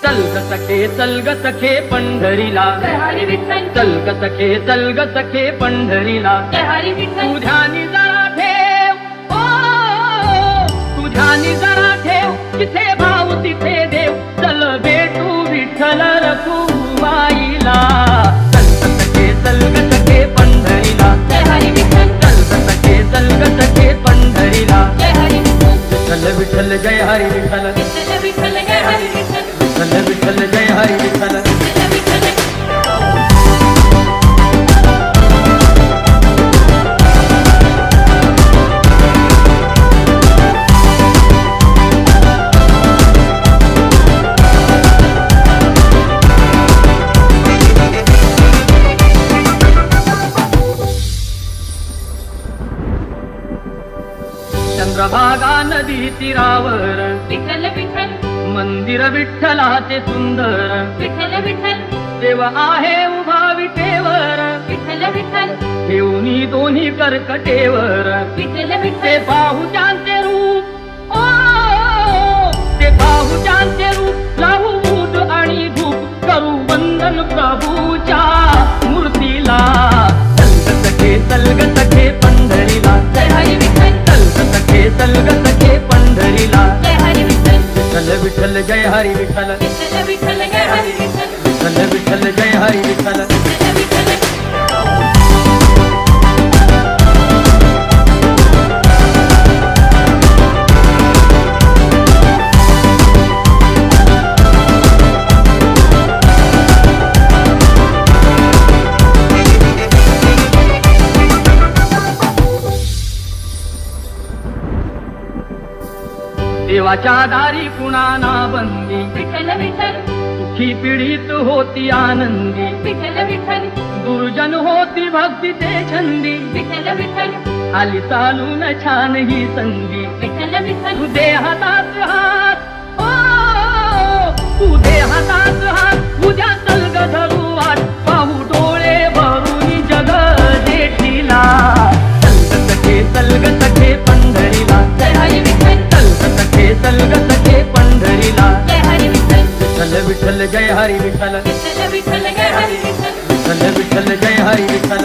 चल ग सखे पंढरीला, जय हरी विठ्ठल. चल ग सखे पंढरीला. जय हरी विठ्ठल. तुझ्यानी जरा ठेव, ओ तुझ्यानी जरा ठेव, जिथे भाव तिथे देव. चल भेटू विठ्ठल रखुमाईला. चल ग सखे पंढरीला. जय हरी विठ्ठल. चल ग सखे पंढरीला. जय हरी विठ्ठल. विठ्ठल विठ्ठल जय हरी विठ्ठल. विठ्ठल विठ्ठल जय हरी विठ्ठल. विठ्ठल विठ्ठल जय हरी विठ्ठल. विठ्ठल विठ्ठल. चंद्रभागा नदी तीरावर, विठ्ठल विठ्ठल. मंदिर विठ्ठलाचे सुंदर. विठ्ठल विठ्ठल. देव आहे उभा विटेवर, विठ्ठल विठ्ठल. ठेवणी दोन्ही कर्कटेवर. विठ्ठल ते विठ्ठल. बाहुच्यांचे रूप, ओ ते बाहुच्यांचे रूप. लावू दूध आणि धूप, करू वंदन प्रभूच्या मूर्तीला. चल ग सखे पंढरीला. जय हरी विठ्ठल. चल ग सखे पंढरीला. जय हरी विठ्ठल. विठ्ठल विठ्ठल जय हरी विठ्ठल. विठ्ठल विठ्ठल जय हरी विठ्ठल. विठ्ठल विठ्ठल जय हरी विठ्ठल. विठ्ठल विठ्ठल. देवाच्या दारी कुणाना बंदी, विठ्ठल विठ्ठल. सुखी पीडित होती आनंदी. विठ्ठल विठ्ठल. दुर्जन होती भक्तीचे छंदी. विठ्ठल विठ्ठल. आली चालून छान ही संधी. विठ्ठल विठ्ठल. तू दे हातात हात, ओ तू दे हातात हात. उद्या चल ग धरू वाट, पाहू डोळे भरून जग जेठीला. चल ग सखे पंढरीला. जय हरी विठ्ठल. चल ग सखे पंढरीला. जय हरी विठ्ठल. विठ्ठल विठ्ठल जय हरी विठ्ठल. विठ्ठल विठ्ठल जय हरी विठ्ठल. विठ्ठल विठ्ठल जय हरी विठ्ठल.